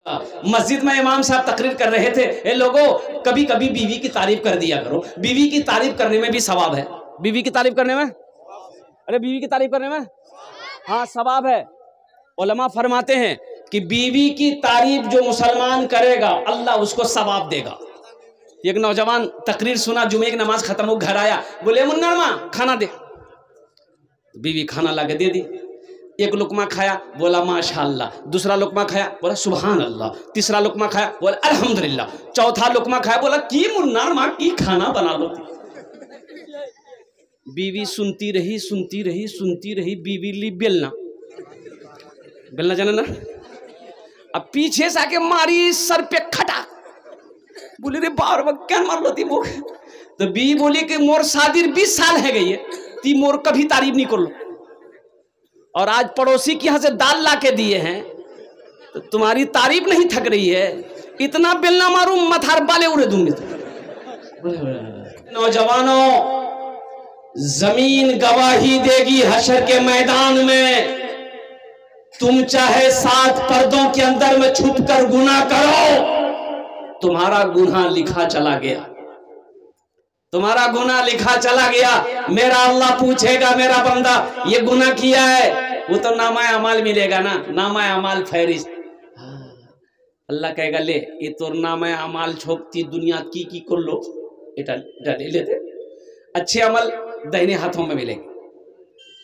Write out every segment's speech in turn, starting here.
मस्जिद में इमाम साहब तकरीर कर रहे थे, ए लोगों कभी कभी बीवी की तारीफ कर दिया करो, बीवी की तारीफ करने में भी सवाब है। बीवी की तारीफ करने में, अरे बीवी की तारीफ करने में हाँ सवाब है। उलमा फरमाते हैं कि बीवी की तारीफ जो मुसलमान करेगा अल्लाह उसको सवाब देगा। एक नौजवान तकरीर सुना, जुमे की नमाज खत्म हो घर आया, बोले मुन्ना माँ खाना दे। बीवी खाना ला के दे दी, एक लुकमा खाया, बोला माशाअल्लाह। दूसरा लुकमा खाया, बोला सुभान अल्लाह। तीसरा लुकमा खाया, बोला अल्हम्दुलिल्लाह। चौथा लुकमा खाया, बोला की मुन्ना माँ की खाना बना लो। बीवी सुनती रही सुनती रही सुनती रही, बीवी ली बेलना, बेलना जाना ना, अब पीछे से आके मारी सर पे खटा, बोले रे बार बार क्या मार लो ती मुख। तो बीवी बोली कि मोर शादी 20 साल है गई है, ती मोर कभी तारीफ नहीं कर लो, और आज पड़ोसी के यहाँ से दाल ला के दिए हैं तो तुम्हारी तारीफ नहीं थक रही है, इतना बेलना मारूं मथार बाले उड़े दूंगे। नौजवानों जमीन गवाही देगी हशर के मैदान में, तुम चाहे 7 पर्दों के अंदर में छुप कर गुनाह करो, तुम्हारा गुनाह लिखा चला गया, तुम्हारा गुनाह लिखा चला गया। मेरा अल्लाह पूछेगा मेरा बंदा ये गुनाह किया है, वो तो नामा अमाल मिलेगा ना, नामा अमाल फहरिस्त। अल्लाह कहेगा ले ये तो नामा अमाल छोकती दुनिया की कर लो, इटा ले लेते। अच्छे अमल दाहिने हाथों में मिलेंगे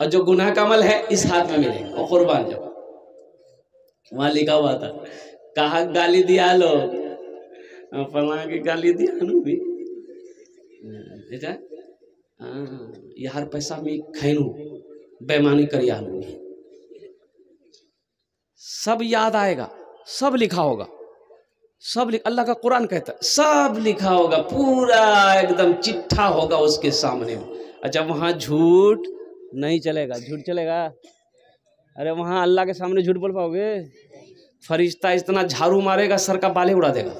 और जो गुनाह का अमल है इस हाथ में मिलेगा। और कुर्बान जाओ, वहां लिखा हुआ था कहा गाली दिया लो, फला की गाली दिया नो भी यार पैसा में खैनू बेईमानी करिया लो, सब याद आएगा, सब लिखा होगा, सब अल्लाह का कुरान कहता है सब लिखा होगा, पूरा एकदम चिट्ठा होगा उसके सामने। अच्छा वहां झूठ नहीं चलेगा, झूठ चलेगा? अरे वहां अल्लाह के सामने झूठ बोल पाओगे? फरिश्ता इतना झाड़ू मारेगा सर का बाले उड़ा देगा।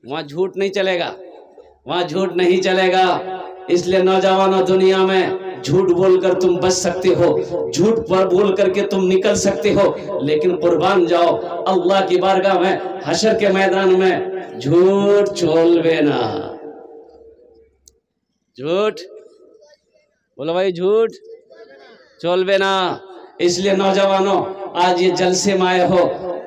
वहां झूठ नहीं चलेगा, वहां झूठ नहीं चलेगा। इसलिए नौजवानों दुनिया में झूठ बोलकर तुम बच सकते हो, झूठ पर बोल करके तुम निकल सकते हो, लेकिन कुर्बान जाओ अल्लाह की बारगाह में हशर के मैदान में झूठ चोलवे ना। झूठ बोलो भाई, झूठ चोलवे ना। इसलिए नौजवानों आज ये जलसे में आए हो,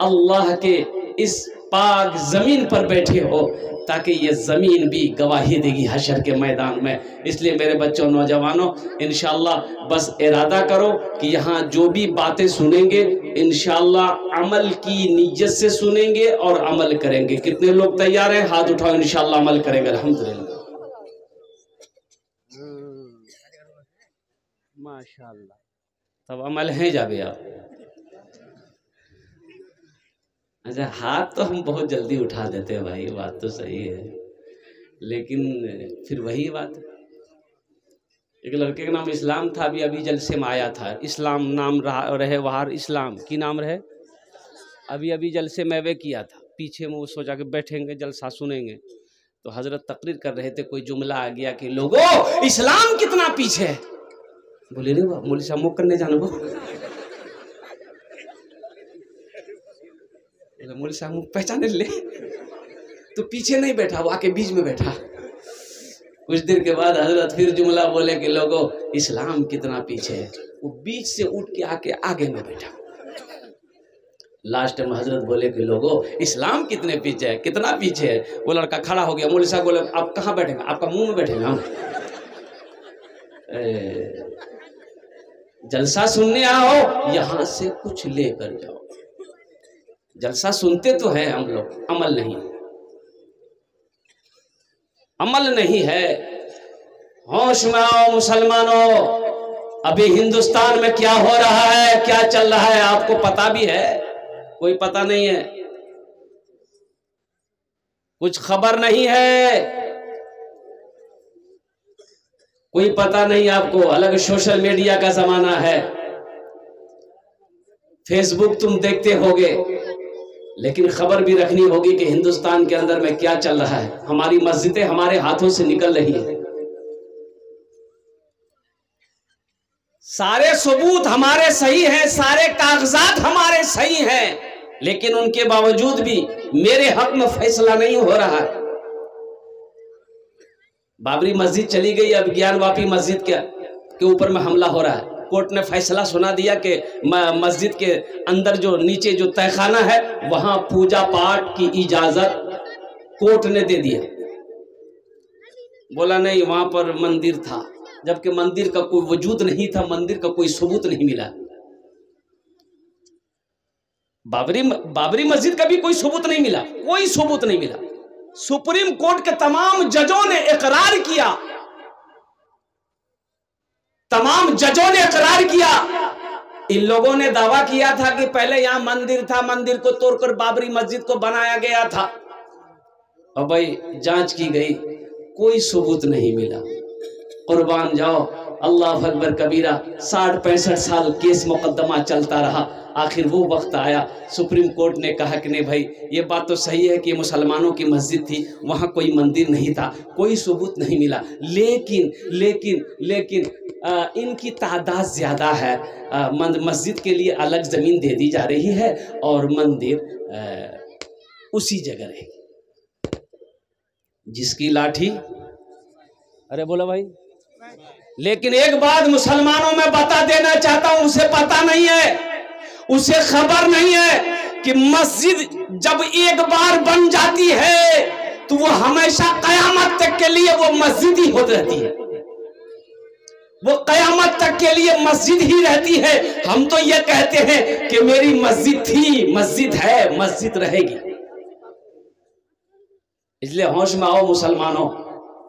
अल्लाह के इस पाक जमीन पर बैठे हो ताकि ये ज़मीन भी गवाही देगी हशर के मैदान में। इसलिए मेरे बच्चों नौजवानों इंशाअल्लाह बस इरादा करो कि यहाँ जो भी बातें सुनेंगे इंशाअल्लाह अमल की नीयत से सुनेंगे और अमल करेंगे। कितने लोग तैयार हैं? हाथ उठाओ, इंशाअल्लाह अमल करेंगे। अल्हम्दुलिल्लाह, माशाअल्लाह। तब अमल है जाबे आप। अच्छा हाथ तो हम बहुत जल्दी उठा देते हैं भाई, बात तो सही है, लेकिन फिर वही बात है। एक लड़के का नाम इस्लाम था, अभी जलसे में आया था, इस्लाम नाम रहे वहां, इस्लाम की नाम रहे, अभी जलसे में वे किया था। पीछे में वो सोचा कि बैठेंगे जलसा सुनेंगे, तो हजरत तकरीर कर रहे थे, कोई जुमला आ गया कि लोगों इस्लाम कितना पीछे है। बोले रे मौलवी साहब मुख करने जानो, मौलवी साहब मुख पहचाने ले, तो पीछे नहीं बैठा, वो आके बीच में बैठा। कुछ देर के बाद हजरत फिर जुमला बोले कि लोगों इस्लाम कितना पीछे है, वो बीच से उठ के आके आगे में बैठा। लास्ट में हजरत बोले कि लोगों इस्लाम कितने पीछे है, कितना पीछे है। वो लड़का खड़ा हो गया, मौलवी साहब बोले आप कहाँ बैठेंगे? आपका मुंह में बैठेंगे। जलसा सुनने आओ, यहां से कुछ लेकर जाओ। जलसा सुनते तो है हम लोग, अमल नहीं, अमल नहीं है। होश में आओ मुसलमानों, अभी हिंदुस्तान में क्या हो रहा है, क्या चल रहा है आपको पता भी है? कोई पता नहीं है, कुछ खबर नहीं है, कोई पता नहीं आपको। अलग सोशल मीडिया का जमाना है, फेसबुक तुम देखते होगे, लेकिन खबर भी रखनी होगी कि हिंदुस्तान के अंदर में क्या चल रहा है। हमारी मस्जिदें हमारे हाथों से निकल रही हैं, सारे सबूत हमारे सही हैं, सारे कागजात हमारे सही हैं, लेकिन उनके बावजूद भी मेरे हक में फैसला नहीं हो रहा है। बाबरी मस्जिद चली गई, अब ज्ञानवापी मस्जिद के ऊपर में हमला हो रहा है। कोर्ट ने फैसला सुना दिया कि मस्जिद के अंदर जो नीचे जो तहखाना है वहां पूजा पाठ की इजाजत कोर्ट ने दे दिया। बोला नहीं वहां पर मंदिर था, जबकि मंदिर का कोई वजूद नहीं था, मंदिर का कोई सबूत नहीं मिला। बाबरी मस्जिद का भी कोई सबूत नहीं मिला, कोई सबूत नहीं मिला। सुप्रीम कोर्ट के तमाम जजों ने इकरार किया, तमाम जजों ने इकरार किया। इन लोगों ने दावा किया था कि पहले यहां मंदिर था, मंदिर को तोड़कर बाबरी मस्जिद को बनाया गया था। और भाई जांच की गई, कोई सबूत नहीं मिला। कुर्बान जाओ, अल्लाह अकबर कबीरा। 60-65 साल केस मुकदमा चलता रहा। आखिर वो वक्त आया, सुप्रीम कोर्ट ने कहा कि नहीं भाई ये बात तो सही है कि मुसलमानों की मस्जिद थी, वहाँ कोई मंदिर नहीं था, कोई सबूत नहीं मिला। लेकिन लेकिन लेकिन इनकी तादाद ज़्यादा है, मस्जिद के लिए अलग ज़मीन दे दी जा रही है और मंदिर उसी जगह रहेगी। जिसकी लाठी, अरे बोलो भाई। लेकिन एक बात मुसलमानों में बता देना चाहता हूं, उसे पता नहीं है, उसे खबर नहीं है कि मस्जिद जब एक बार बन जाती है तो वो हमेशा कयामत तक के लिए वो मस्जिद ही होती रहती है। वो कयामत तक के लिए मस्जिद ही रहती है। हम तो ये कहते हैं कि मेरी मस्जिद थी, मस्जिद है, मस्जिद रहेगी। इसलिए होश में आओ मुसलमानों,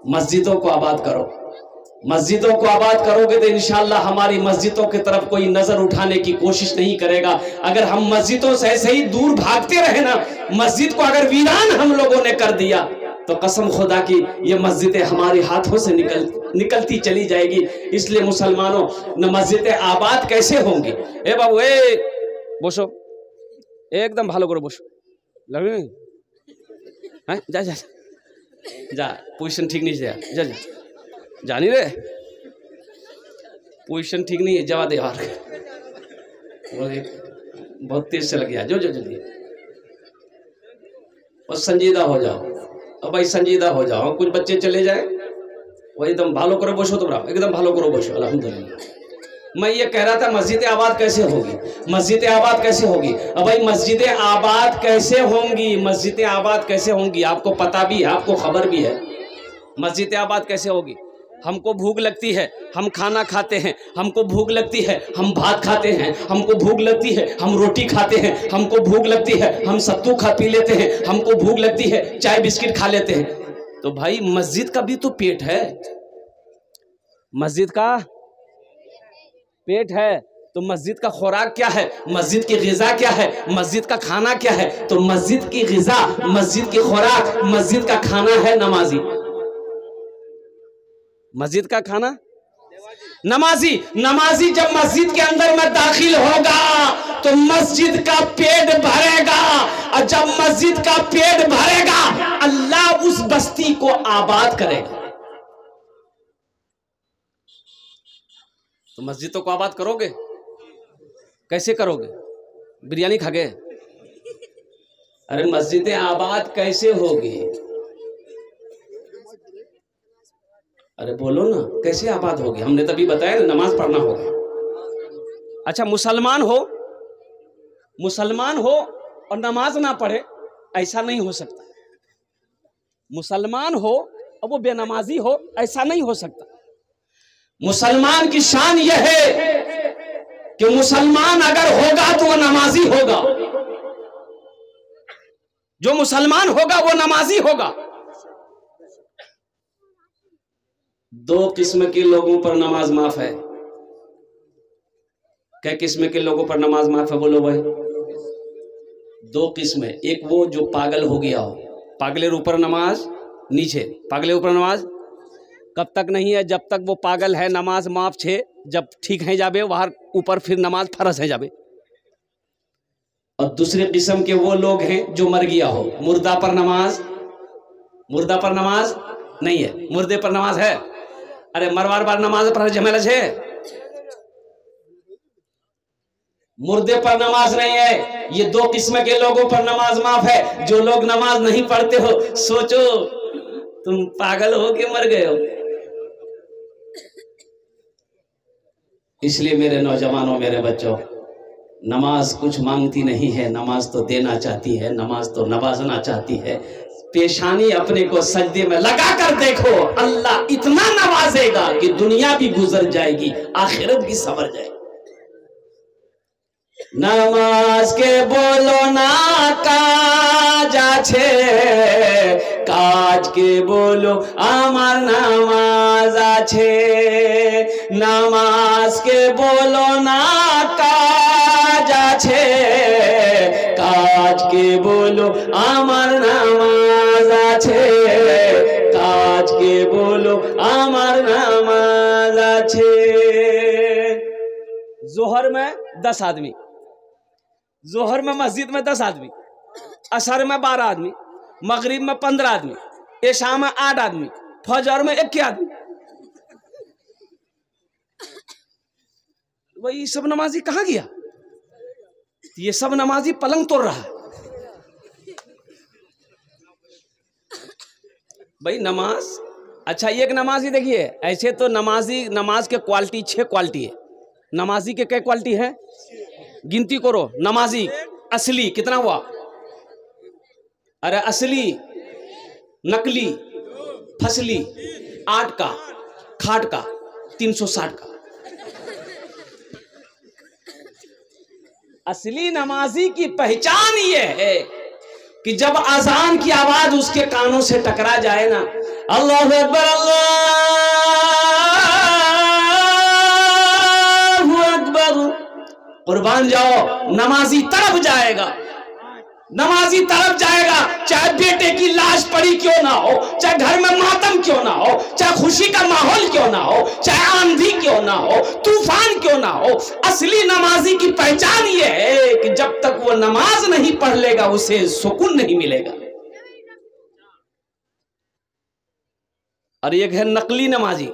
मस्जिदों को आबाद करो। मस्जिदों को आबाद करोगे तो इंशाअल्लाह हमारी मस्जिदों की तरफ कोई नजर उठाने की कोशिश नहीं करेगा। अगर हम मस्जिदों से ऐसे ही दूर भागते रहे ना, मस्जिद को अगर वीरान हम लोगों ने कर दिया तो कसम खुदा की ये मस्जिदें हमारे हाथों से निकलती चली जाएगी। इसलिए मुसलमानों, न मस्जिदें आबाद कैसे होंगी? ए बाबू ए बोसो, एकदम भालो करो बोसो, लगे हैं? जा जा जा, पोजीशन ठीक नहीं है, जा जा जानी रे, पोजीशन ठीक नहीं है, जवा दे यार, बहुत तेज से लग गया। जो जो जल्दी और संजीदा हो जाओ, और भाई संजीदा हो जाओ। कुछ बच्चे चले जाए वो एकदम भालो करो बोशो, तो एकदम भालो करो बोशो। अल्हम्दुलिल्लाह। मैं ये कह रहा था मस्जिदें आबाद कैसे होगी, मस्जिदें आबाद कैसे होगी? अब भाई मस्जिदें आबाद कैसे होंगी, मस्जिदें आबाद कैसे होंगी? आपको पता भी है, आपको खबर भी है मस्जिदें आबाद कैसे होगी। हमको भूख लगती है, हम खाना खाते हैं, हमको भूख लगती है, हम भात खाते हैं, हमको भूख लगती है, हम रोटी खाते हैं, हमको भूख लगती है, हम सत्तू खा पी लेते हैं, हमको भूख लगती है, चाय बिस्किट खा लेते हैं। तो भाई मस्जिद का भी तो पेट है, मस्जिद का पेट है, तो मस्जिद का खुराक क्या है, मस्जिद की ग़िज़ा क्या है, मस्जिद का खाना क्या है? तो मस्जिद की ग़िज़ा, मस्जिद की खुराक, मस्जिद का खाना है नमाजी। मस्जिद का खाना नमाजी। नमाजी जब मस्जिद के अंदर में दाखिल होगा तो मस्जिद का पेट भरेगा, और जब मस्जिद का पेट भरेगा अल्लाह उस बस्ती को आबाद करेगा। तो मस्जिदों को आबाद करोगे, कैसे करोगे? बिरयानी खा गए? अरे मस्जिदें आबाद कैसे होगी? अरे बोलो ना, कैसे आबाद होगी? हमने तभी बताया ना, नमाज पढ़ना होगा। अच्छा, मुसलमान हो और नमाज ना पढ़े, ऐसा नहीं हो सकता। मुसलमान हो और वो बेनमाजी हो, ऐसा नहीं हो सकता। मुसलमान की शान यह है कि मुसलमान अगर होगा तो वो नमाजी होगा, जो मुसलमान होगा वो नमाजी होगा। दो किस्म के लोगों पर नमाज माफ है। क्या किस्म के लोगों पर नमाज माफ है? बोलो भाई। दो किस्म है। एक वो जो पागल हो गया हो, पागलेर ऊपर नमाज नीचे, पागले ऊपर नमाज कब तक नहीं है? जब तक वो पागल है नमाज माफ छे, जब ठीक है जाबे वहां ऊपर फिर नमाज फरज है जाबे। और दूसरे किस्म के वो लोग हैं जो मर गया हो, मुर्दा पर नमाज नहीं है, मुर्दे पर नमाज है। अरे मरवार बार नमाज पर झमेला छे। मुर्दे पर नमाज नहीं है। ये दो किस्म के लोगों पर नमाज माफ है। जो लोग नमाज नहीं पढ़ते हो, सोचो तुम पागल हो के मर गए हो। इसलिए मेरे नौजवानों, मेरे बच्चों, नमाज कुछ मांगती नहीं है, नमाज तो देना चाहती है, नमाज तो नवाजना चाहती है। पेशानी अपने को सजदे में लगा कर देखो, अल्लाह इतना नवाजेगा कि दुनिया भी गुजर जाएगी, आखिरत भी संवर जाएगी। नमाज के बोलो ना काज आछे, काज के बोलो आमार नमाज आछे। नमाज के बोलो ना काज आछे, काज के बोलो आमार नमाज आछे। काज के बोलो आमार नमाज आछे। जोहर में 10 आदमी, जोहर में मस्जिद में 10 आदमी, असर में 12 आदमी, मगरिब में 15 आदमी, इशा में 8 आदमी, फजर में 1 आदमी। वही सब नमाजी कहाँ गया? ये सब नमाजी पलंग तोड़ रहा है। भाई नमाज, अच्छा एक नमाजी देखिए, ऐसे तो नमाजी, नमाज के क्वालिटी 6 क्वालिटी है। नमाजी के क्या क्वालिटी है? गिनती करो। नमाजी असली कितना हुआ? अरे असली, नकली, फसली, 8 का, खाट का, 360 का। असली नमाजी की पहचान ये है कि जब अजान की आवाज उसके कानों से टकरा जाए ना, अल्लाहु अकबर, अल्लाहु अकबर, कुर्बान जाओ, नमाजी तरफ जाएगा, नमाजी तरफ जाएगा। चाहे बेटे की लाश पड़ी क्यों ना हो, चाहे घर में मातम क्यों ना हो, चाहे खुशी का माहौल क्यों ना हो, चाहे आंधी क्यों ना हो, तूफान क्यों ना हो। असली नमाजी की पहचान ये है कि जब तक वो नमाज नहीं पढ़ लेगा उसे सुकून नहीं मिलेगा। और एक है नकली नमाजी।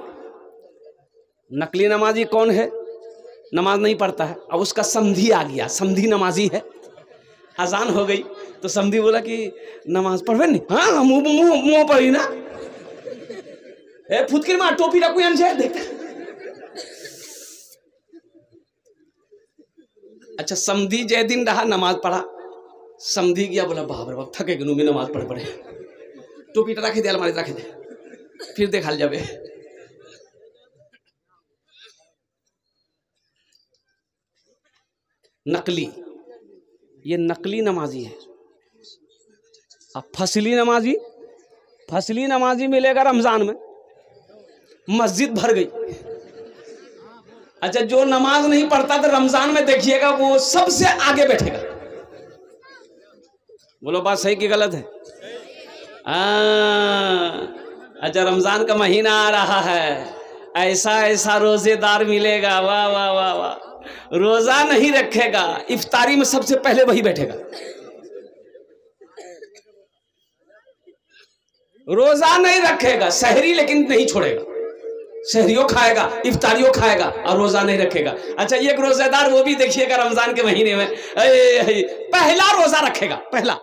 नकली नमाजी कौन है? नमाज नहीं पढ़ता है, अब उसका समधी आ गया, समधी नमाजी है। अजान हो गई तो समधी बोला कि नमाज पढ़वे नहीं। हाँ, मुंह पढ़ी ना, फुदकिर मार, टोपी रखू यहाँ देखता। अच्छा, समधी जय दिन रहा, नमाज पढ़ा, समधी गया, बोला बाप रे बाप थके गनु में नमाज पढ़ पड़े, टोपी रखे दे, अलमारी रखे दे, फिर देखा जाबे। नकली, ये नकली नमाजी है। अब फसली नमाजी, फसली नमाजी मिलेगा रमजान में, मस्जिद भर गई। अच्छा, जो नमाज नहीं पढ़ता तो रमजान में देखिएगा वो सबसे आगे बैठेगा। बोलो बात सही कि गलत है? अच्छा, रमजान का महीना आ रहा है, ऐसा ऐसा रोजेदार मिलेगा, वाह वाह वाह वाह। रोजा नहीं रखेगा, इफ्तारी में सबसे पहले वही बैठेगा। रोजा नहीं रखेगा, सहरी लेकिन नहीं छोड़ेगा, सहरियों खाएगा, इफ्तारियों खाएगा और रोजा नहीं रखेगा। अच्छा, एक रोजेदार वो भी देखिएगा रमजान के महीने में पहला रोजा रखेगा, पहला,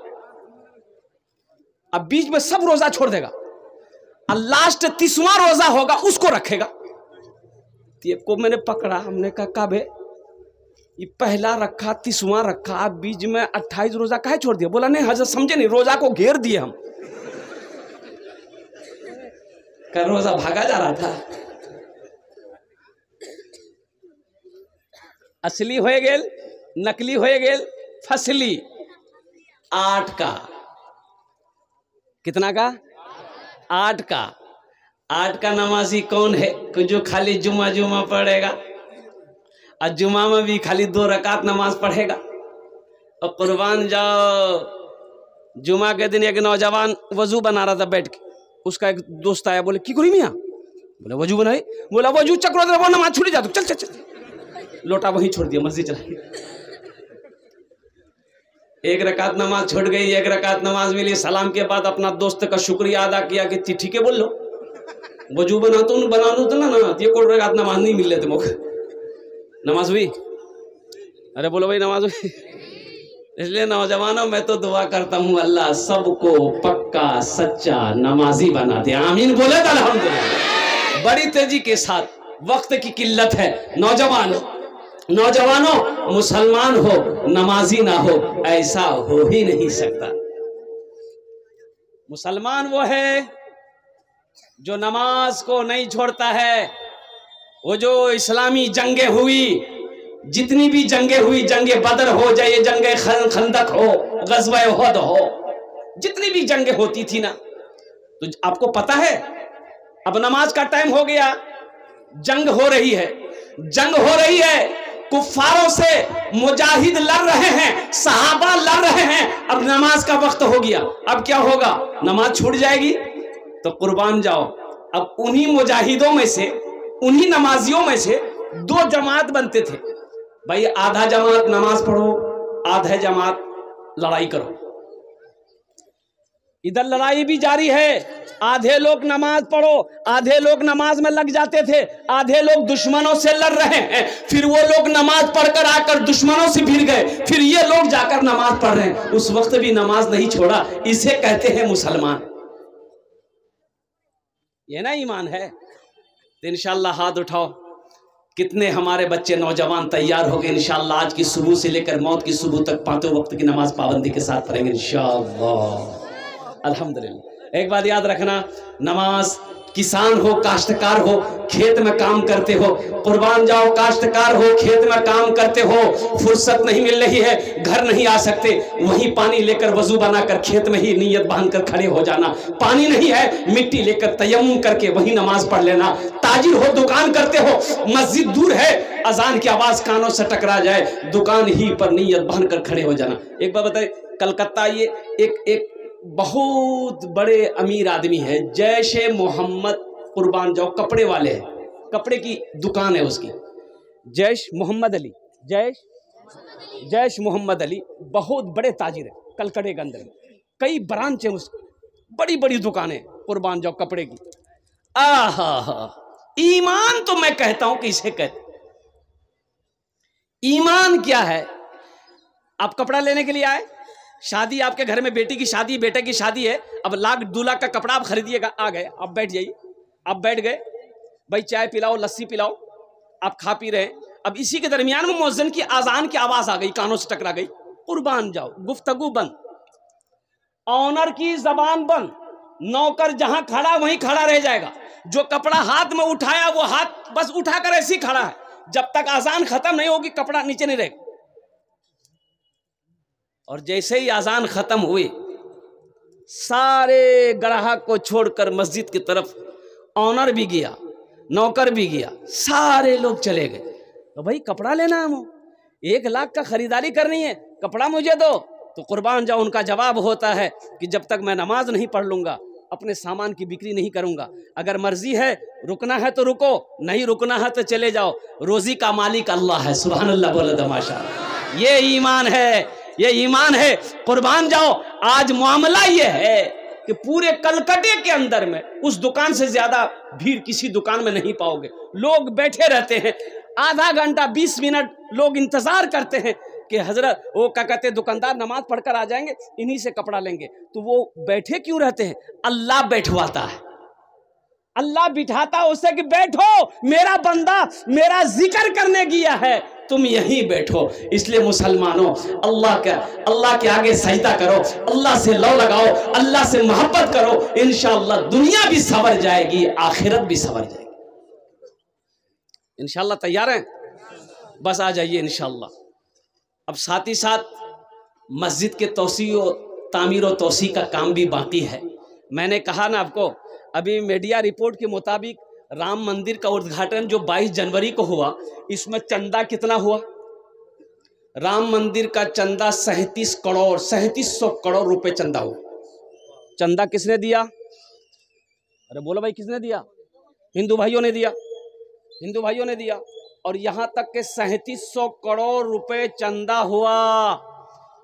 अब बीच में सब रोजा छोड़ देगा और लास्ट 30वां रोजा होगा उसको रखेगा। को मैंने पकड़ा, हमने कहा काबे ये पहला रखा, 30वां रखा, बीच में 28 रोजा काहे छोड़ दिया? बोला नहीं हजरत समझे नहीं, रोजा को घेर दिए हम, कर रोजा भागा जा रहा था। असली हो गेल, नकली हो गेल, फसली। 8 का, कितना का? 8 का। 8 का नमाजी कौन है? जो खाली जुमा जुमा पढ़ेगा और जुमा में भी खाली 2 रकात नमाज पढ़ेगा। और कुर्बान जाओ, जुमा के दिन एक नौजवान वजू बना रहा था बैठ के, उसका एक दोस्त आया, बोले की करी मियाँ? बोले वजू बनाई। बोला वजू चक्रो दे, वो नमाज छूट जा, चल चल चल, लोटा वहीं छोड़ दिया, मस्जिद चला गया। 1 रकात नमाज छोड़ गई, 1 रकात नमाज मिली। सलाम के बाद अपना दोस्त का शुक्रिया अदा किया कि ठीक है बोल लो, वजू बना तो ना, ये कोई रकात नमाज नहीं मिल रहे थे, मौका नमाज हुई। अरे बोलो भाई नमाज इसलिए नौजवानों मैं तो दुआ करता हूँ अल्लाह सबको पक्का सच्चा नमाजी बना दे, आमीन बोले तो अल्हम्दुलिल्लाह। बड़ी तेजी के साथ, वक्त की किल्लत है, नौजवानों मुसलमान हो नमाजी ना हो ऐसा हो ही नहीं सकता। मुसलमान वो है जो नमाज को नहीं छोड़ता है। वो जो इस्लामी जंगें हुई, जितनी भी जंगें हुई, जंगे बदर हो जाए, जंगे खंदक हो, गज़वा उहद हो, जितनी भी जंगें होती थी ना, तो आपको पता है अब नमाज का टाइम हो गया, जंग हो रही है, कुफ्फारों से मुजाहिद लड़ रहे हैं, सहाबा लड़ रहे हैं, अब नमाज का वक्त हो गया। अब क्या होगा? नमाज छूट जाएगी तो कुर्बान जाओ। अब उन्हीं मुजाहिदों में से, उन्हीं नमाजियों में से दो जमात बनते थे भाई, आधा जमात नमाज पढ़ो, आधा जमात लड़ाई करो। इधर लड़ाई भी जारी है, आधे लोग नमाज पढ़ो, आधे लोग नमाज में लग जाते थे, आधे लोग दुश्मनों से लड़ रहे हैं, फिर वो लोग नमाज पढ़कर आकर दुश्मनों से भिड़ गए, फिर ये लोग जाकर नमाज पढ़ रहे हैं, उस वक्त भी नमाज नहीं छोड़ा। इसे कहते हैं मुसलमान। ये ना ईमान है। तो इंशाअल्लाह हाथ उठाओ, कितने हमारे बच्चे नौजवान तैयार हो गए इंशाअल्लाह, आज की सुबह से लेकर मौत की सुबह तक पांचों वक्त की नमाज पाबंदी के साथ पढ़ेंगे इंशाअल्लाह, अल्हम्दुलिल्लाह। एक बात याद रखना, नमाज किसान हो, काश्तकार हो, खेत में काम करते हो, कुर्बान जाओ, काश्तकार हो, खेत में काम करते हो, फुर्सत नहीं मिल रही है, घर नहीं आ सकते, वहीं पानी लेकर वजू बनाकर खेत में ही नियत बांधकर खड़े हो जाना। पानी नहीं है, मिट्टी लेकर तयम्मुम करके वहीं नमाज पढ़ लेना। ताजिर हो, दुकान करते हो, मस्जिद दूर है, अजान की आवाज कानों से टकरा जाए, दुकान ही पर नियत बांधकर खड़े हो जाना। एक बात बताइए, कलकत्ता ये एक बहुत बड़े अमीर आदमी है, जैशे मोहम्मद, कुर्बान जाओ, कपड़े वाले हैं, कपड़े की दुकान है उसकी, जैश मोहम्मद अली, जैश मोहम्मद अली, बहुत बड़े ताजिर है कलकत्ते के अंदर, कई ब्रांच है उसकी, बड़ी बड़ी दुकानें, कुर्बान जाओ कपड़े की। आहा, ईमान तो मैं कहता हूं कि इसे कहते, ईमान क्या है? आप कपड़ा लेने के लिए आए, शादी आपके घर में, बेटी की शादी, बेटे की शादी है, अब 1,00,000-2,00,000 का कपड़ा आप खरीदिएगा, आ गए, आप बैठ जाइए, आप बैठ गए भाई, चाय पिलाओ, लस्सी पिलाओ, आप खा पी रहे हैं, अब इसी के दरमियान में मुअज्जिन की आजान की आवाज आ गई, कानों से टकरा गई, कुर्बान जाओ, गुफ्तगू बंद, ऑनर की जबान बंद, नौकर जहां खड़ा वहीं खड़ा रह जाएगा, जो कपड़ा हाथ में उठाया वो हाथ बस उठाकर ऐसे ही खड़ा है, जब तक आजान खत्म नहीं होगी कपड़ा नीचे नहीं रहेगा। और जैसे ही आजान खत्म हुई, सारे ग्राहक को छोड़कर मस्जिद की तरफ ऑनर भी गया, नौकर भी गया, सारे लोग चले गए। तो भाई कपड़ा लेना है, 1,00,000 का खरीदारी करनी है, कपड़ा मुझे दो। तो कुर्बान जाओ, उनका जवाब होता है कि जब तक मैं नमाज नहीं पढ़ लूंगा अपने सामान की बिक्री नहीं करूंगा। अगर मर्जी है रुकना है तो रुको, नहीं रुकना है तो चले जाओ, रोजी का मालिक अल्लाह है। सुभान अल्लाह बोले तमाशा। ये ईमान है, ये ईमान है। कुर्बान जाओ, आज मामला ये है कि पूरे कलकत्ते के अंदर में उस दुकान से ज्यादा भीड़ किसी दुकान में नहीं पाओगे। लोग बैठे रहते हैं, आधा घंटा 20 मिनट लोग इंतजार करते हैं कि हजरत वो क्या कहते, दुकानदार नमाज पढ़कर आ जाएंगे, इन्हीं से कपड़ा लेंगे। तो वो बैठे क्यों रहते हैं? अल्लाह बैठवाता है, अल्लाह बिठाता है उससे कि बैठो, मेरा बंदा मेरा जिक्र करने गया है, तुम यहीं बैठो। इसलिए मुसलमानों, अल्लाह के आगे सजदा करो, अल्लाह से लौ लगाओ, अल्लाह से मोहब्बत करो, इंशाअल्लाह दुनिया भी संवर जाएगी, आखिरत भी संवर जाएगी इंशाअल्लाह। तैयार हैं? बस आ जाइए इंशाअल्लाह। अब साथ ही साथ मस्जिद के तामीर और तोसी का काम भी बाकी है। मैंने कहा ना आपको, अभी मीडिया रिपोर्ट के मुताबिक राम मंदिर का उद्घाटन जो 22 जनवरी को हुआ, इसमें चंदा कितना हुआ? राम मंदिर का चंदा 3700 करोड़ रुपए चंदा हुआ। चंदा किसने दिया? अरे बोलो भाई, किसने दिया? हिंदू भाइयों ने दिया, हिंदू भाइयों ने दिया। और यहां तक के 3700 करोड़ रुपए चंदा हुआ।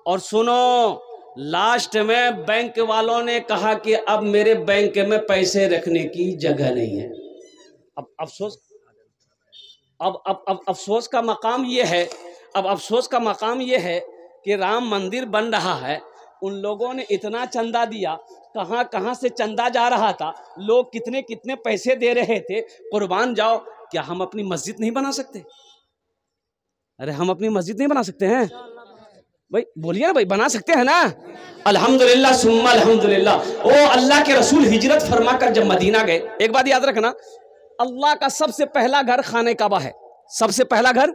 और सुनो, लास्ट में बैंक वालों ने कहा कि अब मेरे बैंक में पैसे रखने की जगह नहीं है। अब अफसोस का मकाम यह है, अब अफसोस का मकाम ये है कि राम मंदिर बन रहा है, उन लोगों ने इतना चंदा दिया, कहाँ कहाँ से चंदा जा रहा था, लोग कितने कितने पैसे दे रहे थे, कुर्बान जाओ। क्या हम अपनी मस्जिद नहीं बना सकते? अरे हम अपनी मस्जिद नहीं बना सकते हैं भाई? बोलिए ना भाई, बना सकते हैं ना? अल्हम्दुलिल्लाह सुम्मा अल्हम्दुलिल्लाह। ओ अल्लाह के रसूल हिजरत फरमा कर जब मदीना गए, एक बात याद रखना, अल्लाह का सबसे पहला घर खाने काबा है। सबसे पहला घर,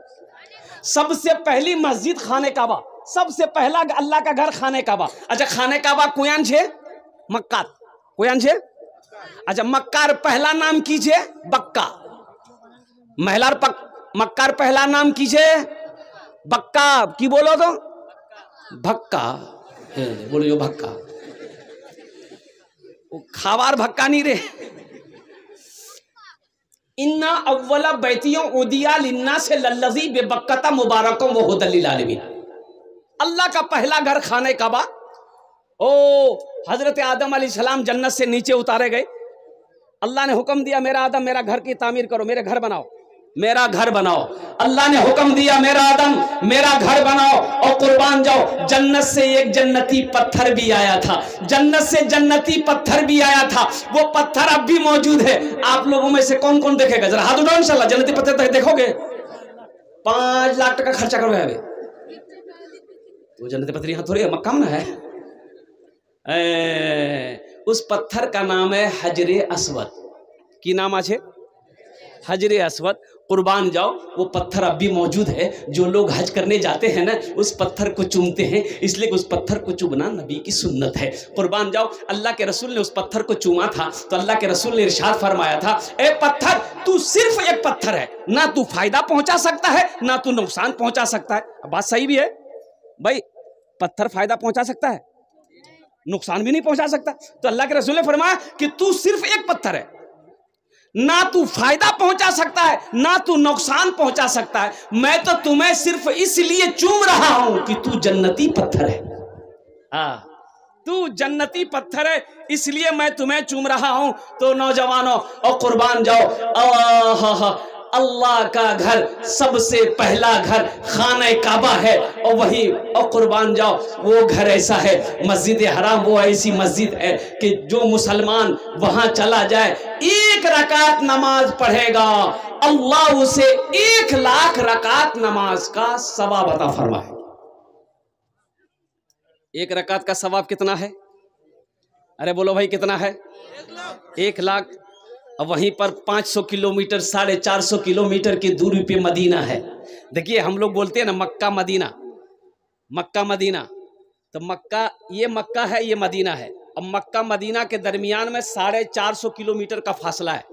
सबसे पहली मस्जिद खाने काबा, सबसे पहला अल्लाह का घर खाने काबा। अच्छा खाने काबा कोयान छे? मक्का कोयान छे? अच्छा मक्कार पहला नाम कीजिए बक्का, महिलार मक्कार पहला नाम कीजिए बक्का, की बोलो तो भक्का, बोलो भक्का, खावार भक्का नहीं रे। इन्ना अव्वला बैतियों उदिया लिन्ना से लल्लज़ी बेबक्कता मुबारकों वो हुदल लिल आलमीन। अल्लाह का पहला घर खाने काबा। ओ हजरत आदम अलैहिस्सलाम जन्नत से नीचे उतारे गए, अल्लाह ने हुक्म दिया मेरा आदम मेरा घर की तामीर करो, मेरे घर बनाओ, मेरा घर बनाओ। अल्लाह ने हुक्म दिया मेरा आदम मेरा घर बनाओ, और कुर्बान जाओ जन्नत से एक जन्नती पत्थर भी आया था, जन्नत से जन्नती पत्थर भी आया था, वो पत्थर अब भी मौजूद है। आप लोगों में से कौन कौन देखेगा? जरा हाथ उठाओ, इंशाल्लाह जन्नती पत्थर तक देखोगे। 5 लाख टका खर्चा करो अभी तो जन्नती पत्थर यहाँ थोड़ी है, मक्का में है। उस पत्थर का नाम है हजरे अस्वद। की नाम आछे? हजरे अस्वद। कुर्बान जाओ वो पत्थर अब भी मौजूद है। जो लोग हज करने जाते हैं ना उस पत्थर को चूमते हैं, इसलिए उस पत्थर को चूमना नबी की सुन्नत है। कुर्बान जाओ अल्लाह के रसूल ने उस पत्थर को चूमा था तो अल्लाह के रसूल ने इरशाद फरमाया था, ए पत्थर तू सिर्फ एक पत्थर है, ना तू फायदा पहुंचा सकता है ना तू नुकसान पहुंचा सकता है। बात सही भी है भाई, पत्थर फायदा पहुंचा सकता है, नुकसान भी नहीं पहुंचा सकता। तो अल्लाह के रसूल ने फरमाया कि तू सिर्फ एक पत्थर है, ना तू फायदा पहुंचा सकता है ना तू नुकसान पहुंचा सकता है। मैं तो तुम्हें सिर्फ इसलिए चूम रहा हूं कि तू जन्नती पत्थर है। तू जन्नती पत्थर है इसलिए मैं तुम्हें चूम रहा हूं। तो नौजवानों और कुर्बान जाओ, अल्लाह का घर सबसे पहला घर खाने काबा है, और वही और कुर्बान जाओ वो घर ऐसा है, मस्जिद हराम वो ऐसी मस्जिद है कि जो मुसलमान वहां चला जाए 1 रकात नमाज पढ़ेगा, अल्लाह उसे 1 लाख रकात नमाज का सवाब अता फरमाए। 1 रकात का सवाब कितना है? अरे बोलो भाई कितना है? 1 लाख। अब वहीं पर 500 किलोमीटर 450 किलोमीटर की दूरी पे मदीना है। देखिए हम लोग बोलते हैं ना मक्का मदीना, मक्का मदीना, तो मक्का ये मक्का है ये मदीना है। अब मक्का मदीना के दरमियान में 450 किलोमीटर का फासला है।